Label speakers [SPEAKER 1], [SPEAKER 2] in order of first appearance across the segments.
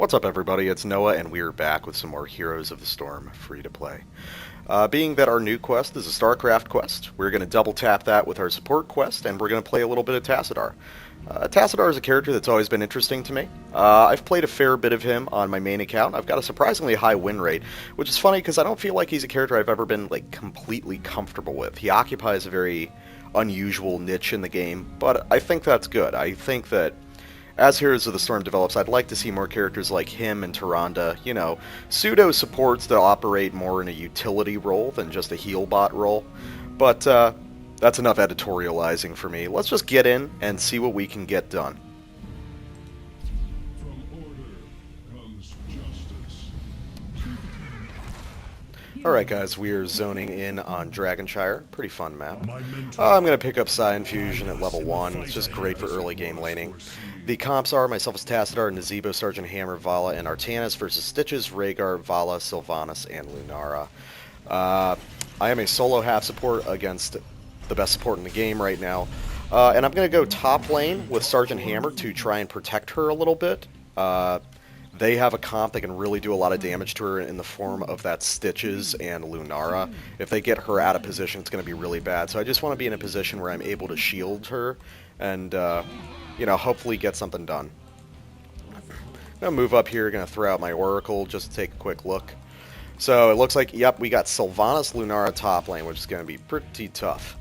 [SPEAKER 1] What's up, everybody? It's Noah, and we're back with some more Heroes of the Storm free to play. Being that our new quest is a StarCraft quest, we're going to double tap that with our support quest, and we're going to play a little bit of Tassadar. Tassadar is a character that's always been interesting to me. I've played a fair bit of him on my main account. I've got a surprisingly high win rate, which is funny because I don't feel like he's a character I've ever been completely comfortable with. He occupies a very unusual niche in the game, but I think that's good. I think that as Heroes of the Storm develops, I'd like to see more characters like him and Tyrande, pseudo-supports that operate more in a utility role than just a heal bot role. But that's enough editorializing for me. Let's just get in and see what we can get done. Alright guys, we are zoning in on Shire. Pretty fun map. I'm going to pick up Psi Infusion at level 1. It's just great for early game laning. The comps are myself as Tassadar, Nazebo, Sergeant Hammer, Vala, and Artanis versus Stitches, Rhaegar, Vala, Sylvanas, and Lunara. I am a solo half support against the best support in the game right now. And I'm going to go top lane with Sergeant Hammer to try and protect her a little bit. They have a comp that can really do a lot of damage to her in the form of that Stitches and Lunara. If they get her out of position, it's going to be really bad. So I just want to be in a position where I'm able to shield her and, hopefully get something done. I'm going to move up here, going to throw out my Oracle just to take a quick look. So it looks like, yep, we got Sylvanas Lunara top lane, which is going to be pretty tough.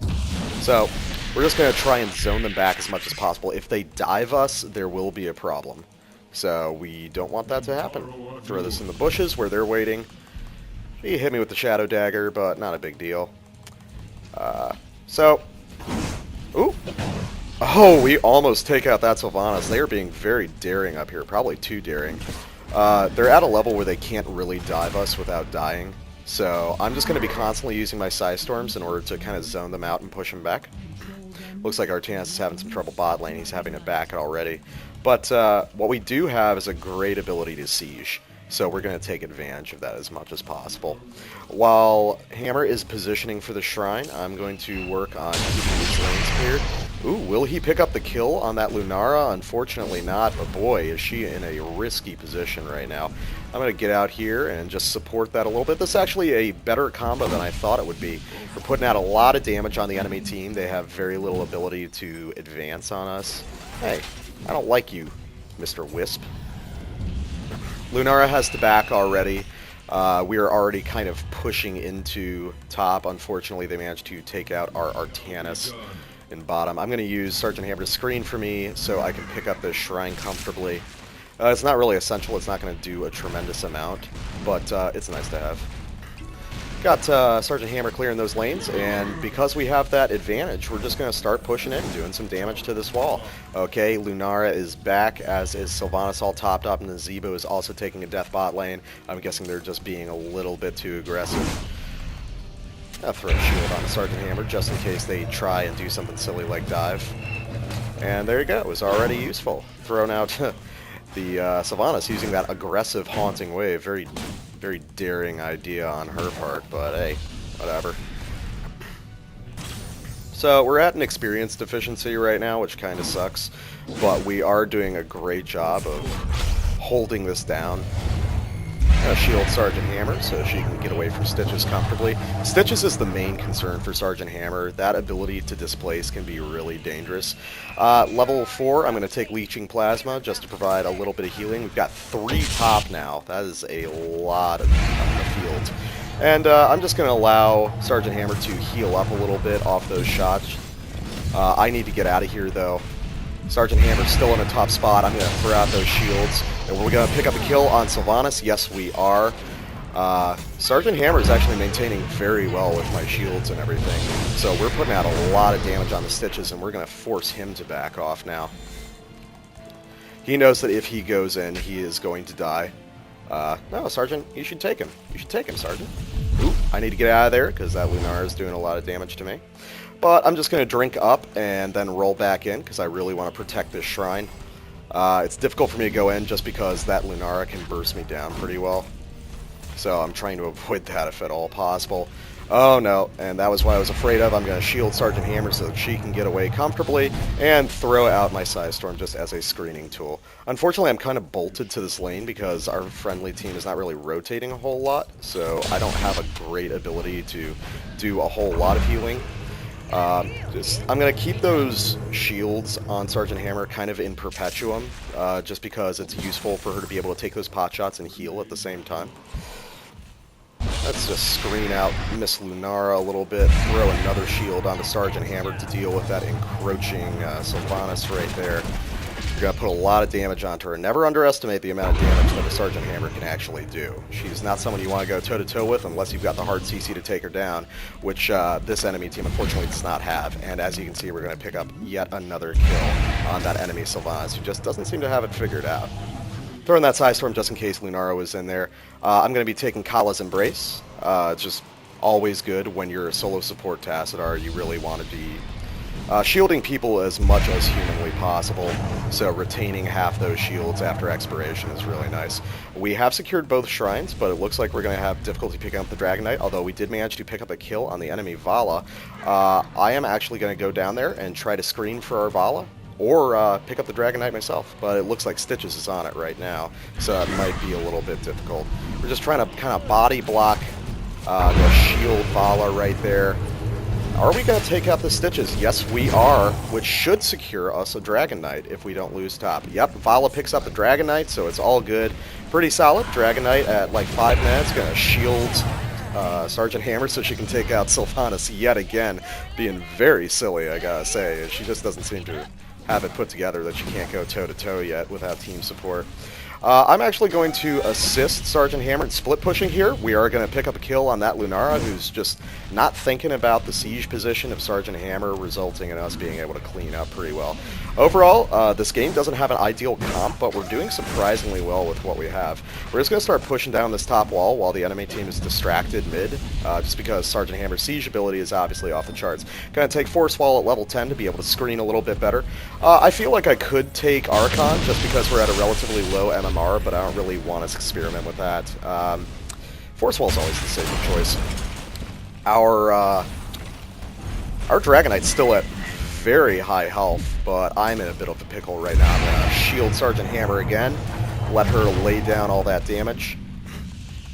[SPEAKER 1] So we're just going to try and zone them back as much as possible. If they dive us, there will be a problem. So we don't want that to happen. Throw this in the bushes where they're waiting. He hit me with the Shadow Dagger, but not a big deal. Ooh. Oh, we almost take out that Sylvanas. They are being very daring up here, probably too daring. They're at a level where they can't really dive us without dying. So I'm just going to be constantly using my Psi Storms in order to kind of zone them out and push them back. Looks like Artanis is having some trouble bot lane. He's having to back it already. But what we do have is a great ability to siege, so we're going to take advantage of that as much as possible. While Hammer is positioning for the Shrine, I'm going to work on keeping these lanes cleared. Ooh, will he pick up the kill on that Lunara? Unfortunately not, but boy, is she in a risky position right now. I'm going to get out here and just support that a little bit. This is actually a better combo than I thought it would be. We're putting out a lot of damage on the enemy team. They have very little ability to advance on us. Hey, I don't like you, Mr. Wisp. Lunara has the back already. We are already kind of pushing into top. Unfortunately, they managed to take out our Artanis in bottom. I'm going to use Sergeant Hammer to screen for me so I can pick up this Shrine comfortably. It's not really essential. It's not going to do a tremendous amount, but it's nice to have. Got Sergeant Hammer clearing those lanes, and because we have that advantage, we're just going to start pushing in and doing some damage to this wall. Okay, Lunara is back, as is Sylvanas all topped up, and Nazebo is also taking a death bot lane. I'm guessing they're just being a little bit too aggressive. I'll throw a shield on Sergeant Hammer just in case they try and do something silly like dive. And there you go, it was already useful. Thrown out the Sylvanas using that aggressive haunting wave. Very daring idea on her part, but hey, whatever. So we're at an experience deficiency right now, which kind of sucks, but we are doing a great job of holding this down. Shield Sergeant Hammer so she can get away from Stitches comfortably. Stitches is the main concern for Sergeant Hammer. That ability to displace can be really dangerous. Level 4, I'm going to take Leeching Plasma just to provide a little bit of healing. We've got 3 top now. That is a lot on the field. And I'm just going to allow Sergeant Hammer to heal up a little bit off those shots. I need to get out of here, though. Sergeant Hammer's still in a top spot. I'm going to throw out those shields. And we're going to pick up a kill on Sylvanas. Yes, we are. Sergeant Hammer is actually maintaining very well with my shields and everything. So we're putting out a lot of damage on the Stitches, and we're going to force him to back off now. He knows that if he goes in, he is going to die. No, Sergeant, you should take him. You should take him, Sergeant. Ooh, I need to get out of there because that Lunara is doing a lot of damage to me. But I'm just going to drink up and then roll back in because I really want to protect this Shrine. It's difficult for me to go in just because that Lunara can burst me down pretty well. So I'm trying to avoid that if at all possible. Oh no, and that was what I was afraid of. I'm going to shield Sergeant Hammer so that she can get away comfortably and throw out my Psystorm just as a screening tool. Unfortunately, I'm kind of bolted to this lane because our friendly team is not really rotating a whole lot, so I don't have a great ability to do a whole lot of healing. I'm going to keep those shields on Sergeant Hammer kind of in perpetuum, just because it's useful for her to be able to take those pot shots and heal at the same time. Let's just screen out Miss Lunara a little bit, throw another shield onto Sergeant Hammer to deal with that encroaching Sylvanas right there. We're going to put a lot of damage onto her. Never underestimate the amount of damage that a Sergeant Hammer can actually do. She's not someone you want to go toe-to-toe with unless you've got the hard CC to take her down, which this enemy team unfortunately does not have. And as you can see, we're going to pick up yet another kill on that enemy Sylvanas, who just doesn't seem to have it figured out. Throwing that Psystorm just in case Lunara was in there. I'm going to be taking Kala's Embrace. It's just always good when you're a solo support Tassadar. You really want to be shielding people as much as humanly possible, so retaining half those shields after expiration is really nice. We have secured both shrines, but it looks like we're going to have difficulty picking up the Dragon Knight, although we did manage to pick up a kill on the enemy Vala. I am actually going to go down there and try to screen for our Vala, or pick up the Dragon Knight myself, but it looks like Stitches is on it right now, so that might be a little bit difficult. We're just trying to kind of body block the shield Vala right there. Are we going to take out the Stitches? Yes, we are, which should secure us a Dragon Knight if we don't lose top. Yep, Vala picks up the Dragon Knight, so it's all good. Pretty solid. Dragon Knight at like 5 minutes, going to shield Sergeant Hammer so she can take out Sylvanas yet again. Being very silly, I gotta say. She just doesn't seem to have it put together that she can't go toe-to-toe yet without team support. I'm actually going to assist Sergeant Hammer in split pushing here. We are going to pick up a kill on that Lunara, who's just not thinking about the siege position of Sergeant Hammer, resulting in us being able to clean up pretty well. Overall, this game doesn't have an ideal comp, but we're doing surprisingly well with what we have. We're just going to start pushing down this top wall while the enemy team is distracted mid, just because Sergeant Hammer's siege ability is obviously off the charts. Going to take Force Wall at level 10 to be able to screen a little bit better. I feel like I could take Archon just because we're at a relatively low MMR, but I don't really want to experiment with that. Force Wall is always the safer choice. Our Dragon Knight's still at very high health, but I'm in a bit of a pickle right now. I'm going to shield Sergeant Hammer again, let her lay down all that damage.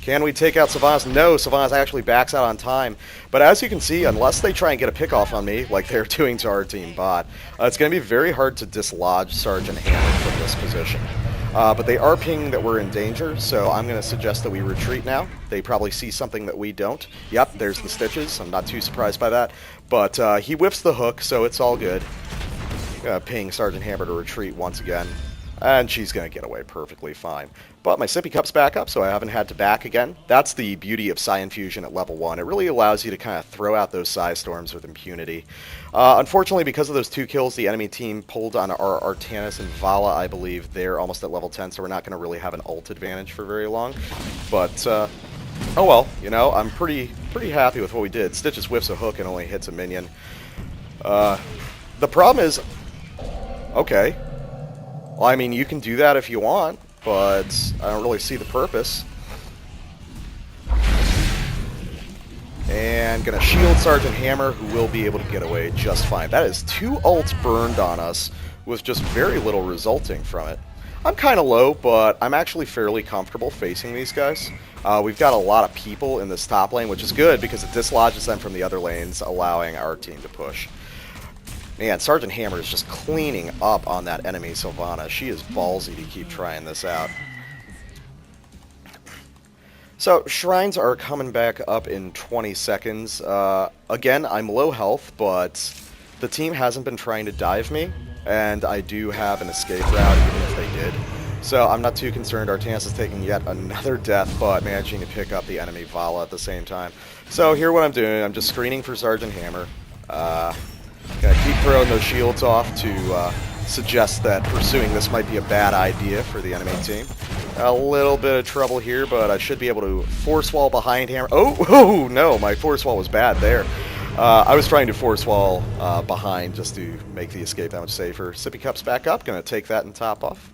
[SPEAKER 1] Can we take out Sylvanas? No, Sylvanas actually backs out on time. But as you can see, unless they try and get a pick off on me, like they're doing to our team bot, it's going to be very hard to dislodge Sergeant Hammer from this position. But they are pinging that we're in danger, so I'm going to suggest that we retreat now. They probably see something that we don't. Yep, there's the Stitches. I'm not too surprised by that. But he whiffs the hook, so it's all good. Ping Sergeant Hammer to retreat once again. And she's going to get away perfectly fine. But my sippy cup's back up, so I haven't had to back again. That's the beauty of Psi Infusion at level 1. It really allows you to kind of throw out those Psi Storms with impunity. Unfortunately, because of those 2 kills, the enemy team pulled on our Artanis and Vala, I believe. They're almost at level 10, so we're not going to really have an ult advantage for very long. But, oh well, you know, I'm pretty happy with what we did. Stitches whiffs a hook and only hits a minion. The problem is, okay, well, I mean, you can do that if you want, but I don't really see the purpose. And gonna shield Sergeant Hammer, who will be able to get away just fine. That is 2 ults burned on us with just very little resulting from it. I'm kind of low, but I'm actually fairly comfortable facing these guys. We've got a lot of people in this top lane, which is good because it dislodges them from the other lanes, allowing our team to push. Man, Sergeant Hammer is just cleaning up on that enemy Sylvana. She is ballsy to keep trying this out. So, shrines are coming back up in 20 seconds. Again, I'm low health, but the team hasn't been trying to dive me, and I do have an escape route, even if they did. So, I'm not too concerned. Artanis is taking yet another death, but managing to pick up the enemy Vala at the same time. So, here what I'm doing, I'm just screening for Sergeant Hammer. Gonna keep throwing those shields off to suggest that pursuing this might be a bad idea for the enemy team. A little bit of trouble here, but I should be able to force wall behind Hammer. Oh no, my force wall was bad there. I was trying to force wall behind just to make the escape that much safer. Sippy Cup's back up, gonna take that and top off.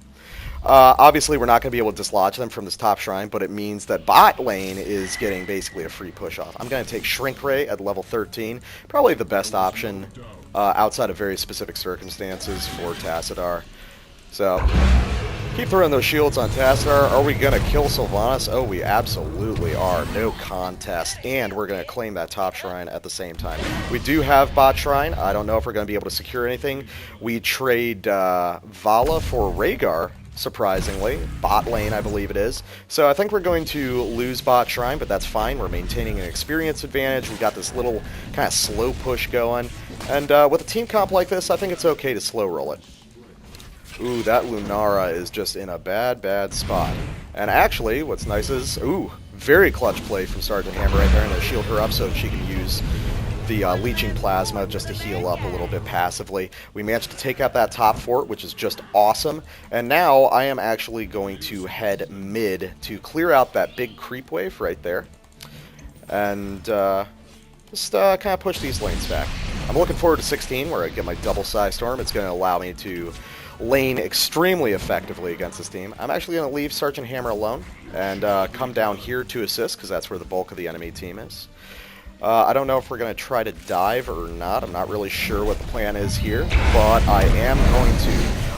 [SPEAKER 1] Obviously, we're not going to be able to dislodge them from this top shrine, but it means that bot lane is getting basically a free push-off. I'm going to take Shrink Ray at level 13. Probably the best option outside of very specific circumstances for Tassadar. So, keep throwing those shields on Tassadar. Are we going to kill Sylvanas? Oh, we absolutely are. No contest. And we're going to claim that top shrine at the same time. We do have bot shrine. I don't know if we're going to be able to secure anything. We trade Vala for Rhaegar, surprisingly. Bot lane, I believe it is. So I think we're going to lose bot shrine, but that's fine. We're maintaining an experience advantage. We got this little kind of slow push going. And with a team comp like this, I think it's okay to slow roll it. Ooh, that Lunara is just in a bad, bad spot. And actually, what's nice is, ooh, very clutch play from Sergeant Hammer right there. I'm going to shield her up so she can use the Leeching Plasma just to heal up a little bit passively. We managed to take out that top fort, which is just awesome. And now I am actually going to head mid to clear out that big creep wave right there. And just kind of push these lanes back. I'm looking forward to 16, where I get my double size storm. It's going to allow me to lane extremely effectively against this team. I'm actually going to leave Sergeant Hammer alone and come down here to assist, because that's where the bulk of the enemy team is. I don't know if we're going to try to dive or not. I'm not really sure what the plan is here, but I am going to...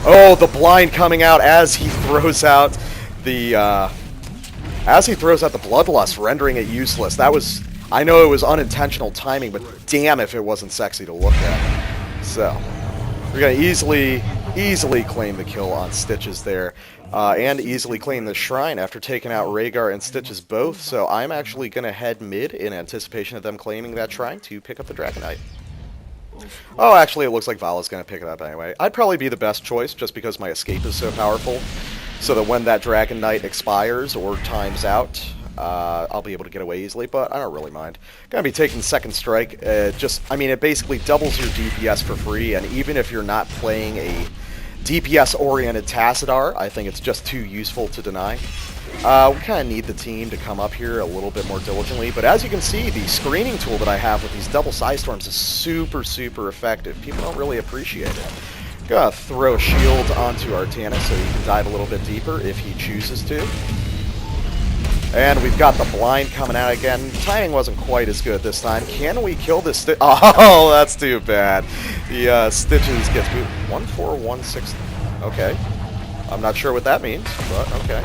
[SPEAKER 1] Oh, the blind coming out as he throws out the Bloodlust, rendering it useless. That was... I know it was unintentional timing, but damn if it wasn't sexy to look at. So, we're going to easily claim the kill on Stitches there. And easily claim the shrine after taking out Rhaegar and Stitches both. So I'm actually going to head mid in anticipation of them claiming that shrine to pick up the Dragon Knight. Oh, actually, it looks like Vala's going to pick it up anyway. I'd probably be the best choice just because my escape is so powerful. So that when that Dragon Knight expires or times out, I'll be able to get away easily, but I don't really mind. Going to be taking Second Strike. It basically doubles your DPS for free, and even if you're not playing a DPS-oriented Tassadar, I think it's just too useful to deny. We kind of need the team to come up here a little bit more diligently, but as you can see, the screening tool that I have with these double size storms is super, super effective. People don't really appreciate it. Gonna throw a shield onto Artanis so he can dive a little bit deeper if he chooses to. And we've got the blind coming out again. Timing wasn't quite as good this time. Can we kill this Stitch? Oh, that's too bad. The Stitches gets moved. 1416. Okay. I'm not sure what that means, but okay.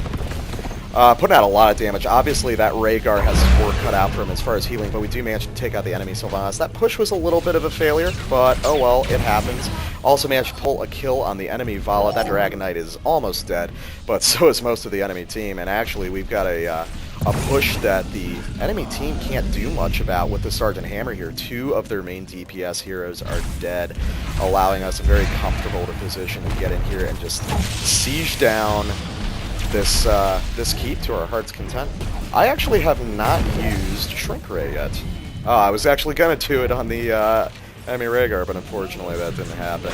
[SPEAKER 1] Putting out a lot of damage. Obviously, that Rhaegar has his work cut out for him as far as healing, but we do manage to take out the enemy Sylvanas. That push was a little bit of a failure, but oh well, it happens. Also managed to pull a kill on the enemy Vala. That Dragon Knight is almost dead, but so is most of the enemy team. And actually, we've got a push that the enemy team can't do much about with the Sergeant Hammer here. Two of their main DPS heroes are dead, allowing us a very comfortable position to get in here and just siege down this keep to our heart's content. I actually have not used Shrink Ray yet. I was actually going to do it on the enemy Rhaegar, but unfortunately that didn't happen.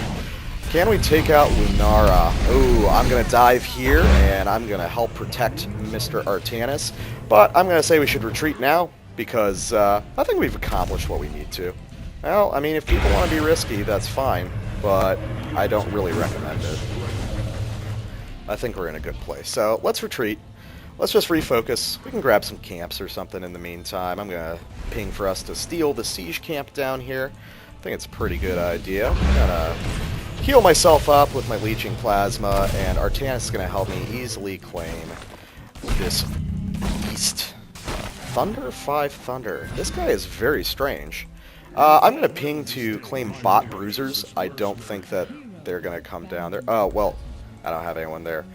[SPEAKER 1] Can we take out Lunara? Ooh, I'm going to dive here, and I'm going to help protect Mr. Artanis. But I'm going to say we should retreat now, because I think we've accomplished what we need to. Well, I mean, if people want to be risky, that's fine, but I don't really recommend it. I think we're in a good place. So let's retreat. Let's just refocus. We can grab some camps or something in the meantime. I'm going to ping for us to steal the siege camp down here. I think it's a pretty good idea. I'm going to heal myself up with my Leeching Plasma, and Artanis is going to help me easily claim this beast. Thunder 5 Thunder. This guy is very strange. I'm going to ping to claim bot bruisers. I don't think that they're going to come down there. Oh, well, I don't have anyone there.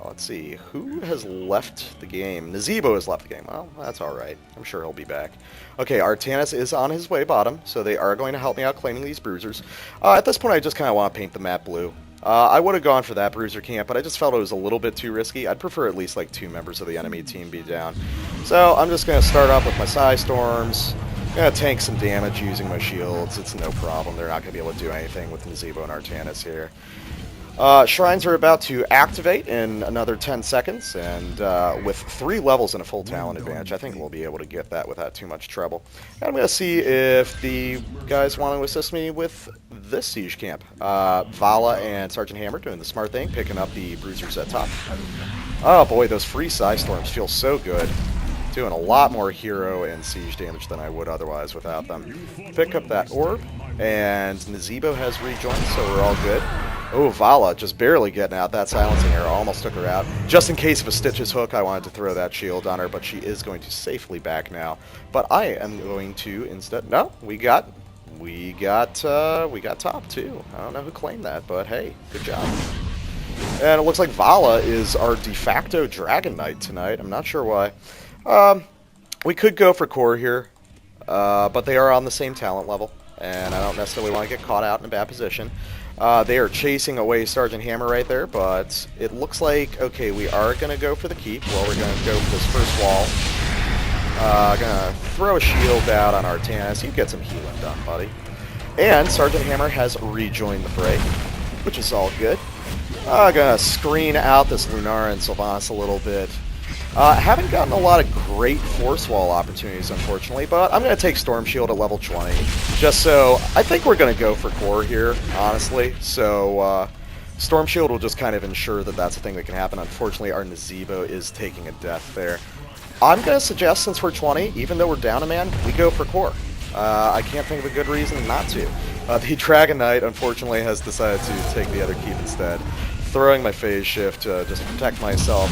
[SPEAKER 1] Let's see. Who has left the game? Nazebo has left the game. Well, that's alright. I'm sure he'll be back. Okay, Artanis is on his way bottom, so they are going to help me out claiming these bruisers. At this point, I just kind of want to paint the map blue. I would have gone for that bruiser camp, but I just felt it was a little bit too risky. I'd prefer at least like 2 members of the enemy team be down. So I'm just going to start off with my Psy Storms. Going to tank some damage using my shields. It's no problem. They're not going to be able to do anything with Nazebo and Artanis here. Shrines are about to activate in another 10 seconds, and with 3 levels and a full talent advantage, I think we'll be able to get that without too much trouble. And I'm going to see if the guys want to assist me with this siege camp. Vala and Sergeant Hammer doing the smart thing, picking up the bruisers at top. Oh boy, those free Psy Storms feel so good. Doing a lot more hero and siege damage than I would otherwise without them. Pick up that orb, and Nazebo has rejoined, so we're all good. Oh, Vala just barely getting out. That silencing arrow almost took her out. Just in case of a Stitches hook, I wanted to throw that shield on her, but she is going to safely back now. But I am going to instead... No, we got top too. I don't know who claimed that, but hey, good job. And it looks like Vala is our de facto Dragon Knight tonight. I'm not sure why. We could go for core here, but they are on the same talent level, and I don't necessarily want to get caught out in a bad position. They are chasing away Sergeant Hammer right there, but it looks like, okay, we are going to go for the keep. Well, we're going to go for this first wall. Going to throw a shield out on Artanis. You get some healing done, buddy. And Sergeant Hammer has rejoined the fray, which is all good. Gonna screen out this Lunar and Sylvanas a little bit. Haven't gotten a lot of great Force Wall opportunities, unfortunately, but I'm going to take Storm Shield at level 20, just so... I think we're going to go for core here, honestly, so Storm Shield will just kind of ensure that that's a thing that can happen. Unfortunately, our Nazebo is taking a death there. I'm going to suggest, since we're 20, even though we're down a man, we go for core. I can't think of a good reason not to. The Dragon Knight, unfortunately, has decided to take the other keep instead. Throwing my phase shift to just protect myself,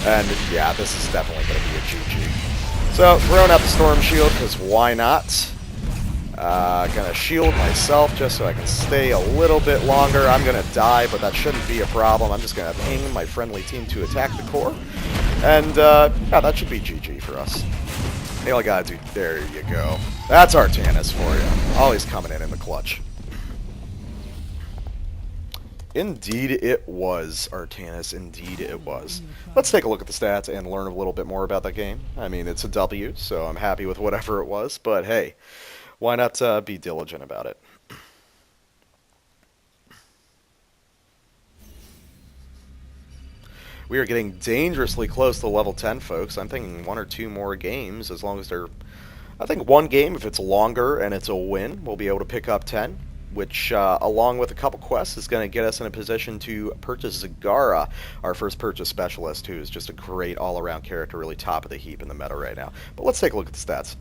[SPEAKER 1] and yeah, this is definitely going to be a GG. So, throwing out the Storm Shield, because why not? Gonna shield myself just so I can stay a little bit longer. I'm going to die, but that shouldn't be a problem. I'm just going to ping my friendly team to attack the core, and yeah, that should be GG for us. All I gotta do, there you go. That's Artanis for you. Always coming in the clutch. Indeed it was, Artanis. Indeed it was. Let's take a look at the stats and learn a little bit more about that game. I mean, it's a W, so I'm happy with whatever it was, but hey, why not be diligent about it? We are getting dangerously close to level 10, folks. I'm thinking 1 or 2 more games, as long as they're... I think 1 game, if it's longer and it's a win, we'll be able to pick up 10. Which, along with a couple quests, is going to get us in a position to purchase Zagara, our first purchase specialist, who is just a great all-around character, really top of the heap in the meta right now. But let's take a look at the stats.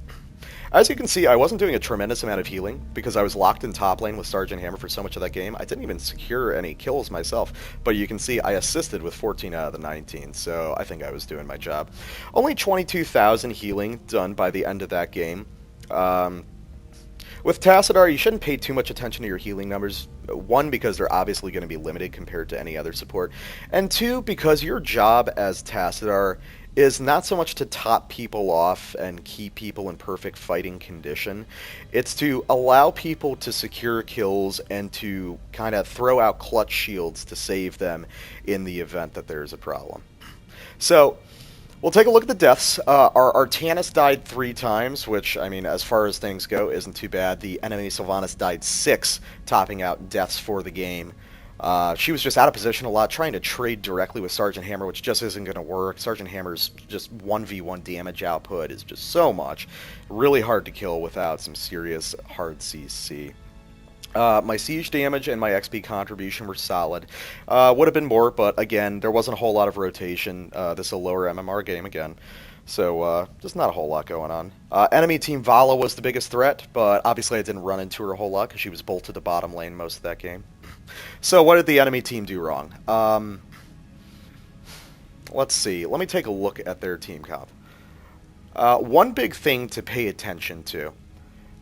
[SPEAKER 1] As you can see, I wasn't doing a tremendous amount of healing, because I was locked in top lane with Sergeant Hammer for so much of that game. I didn't even secure any kills myself, but you can see I assisted with 14 out of the 19, so I think I was doing my job. Only 22,000 healing done by the end of that game. With Tassadar, you shouldn't pay too much attention to your healing numbers. 1, because they're obviously going to be limited compared to any other support. And 2, because your job as Tassadar is not so much to top people off and keep people in perfect fighting condition. It's to allow people to secure kills and to kind of throw out clutch shields to save them in the event that there's a problem. So... we'll take a look at the deaths. Our Artanis died 3 times, which, I mean, as far as things go, isn't too bad. The enemy Sylvanas died 6, topping out deaths for the game. She was just out of position a lot, trying to trade directly with Sergeant Hammer, which just isn't going to work. Sergeant Hammer's just 1v1 damage output is just so much. Really hard to kill without some serious hard CC. My siege damage and my XP contribution were solid. Would have been more, but again, there wasn't a whole lot of rotation. This is a lower MMR game again, so just not a whole lot going on. Enemy team Vala was the biggest threat, but obviously I didn't run into her a whole lot because she was bolted to bottom lane most of that game. So what did the enemy team do wrong? Let's see. Let me take a look at their team comp. One big thing to pay attention to,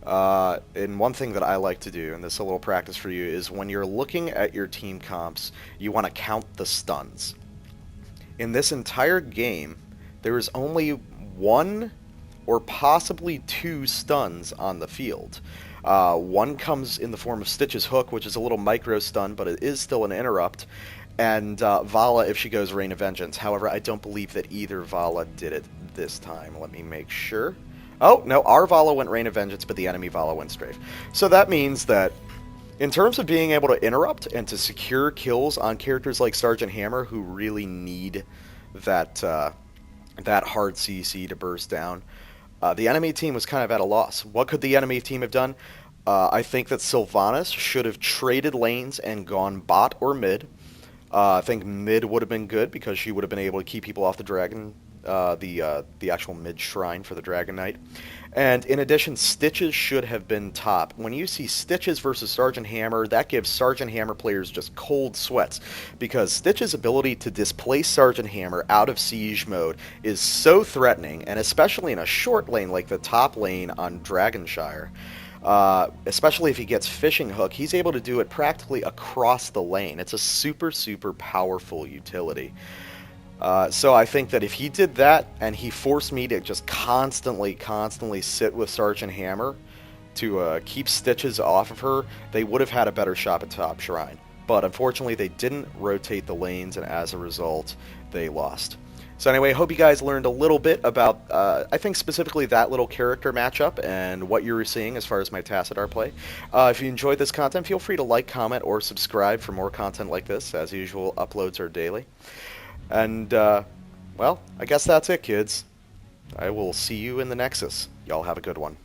[SPEAKER 1] and one thing that I like to do, and this is a little practice for you, is when you're looking at your team comps, you want to count the stuns. In this entire game, there is only 1 or possibly 2 stuns on the field. One comes in the form of Stitch's hook, which is a little micro stun, but it is still an interrupt, and Vala if she goes Rain of Vengeance. However, I don't believe that either Vala did it this time. Let me make sure. Oh, no, our Vala went Rain of Vengeance, but the enemy Vala went Strafe. So that means that In terms of being able to interrupt and to secure kills on characters like Sergeant Hammer, who really need that that hard CC to burst down, the enemy team was kind of at a loss. What could the enemy team have done? I think that Sylvanas should have traded lanes and gone bot or mid. I think mid would have been good because she would have been able to keep people off the dragon, the actual mid shrine for the Dragon Knight. And in addition, Stitches should have been top. When you see Stitches versus Sergeant Hammer, that gives Sergeant Hammer players just cold sweats because Stitches' ability to displace Sergeant Hammer out of siege mode is so threatening, and especially in a short lane like the top lane on Dragonshire. Especially if he gets Fishing Hook, he's able to do it practically across the lane. It's a super, super powerful utility. So I think that if he did that and he forced me to just constantly, constantly sit with Sergeant Hammer to keep Stitches off of her, they would have had a better shot at top shrine. But unfortunately, they didn't rotate the lanes, and as a result, they lost. So anyway, hope you guys learned a little bit about, I think specifically that little character matchup and what you were seeing as far as my Tassadar play. If you enjoyed this content, feel free to like, comment, or subscribe for more content like this. As usual, uploads are daily. And, well, I guess that's it, kids. I will see you in the Nexus. Y'all have a good one.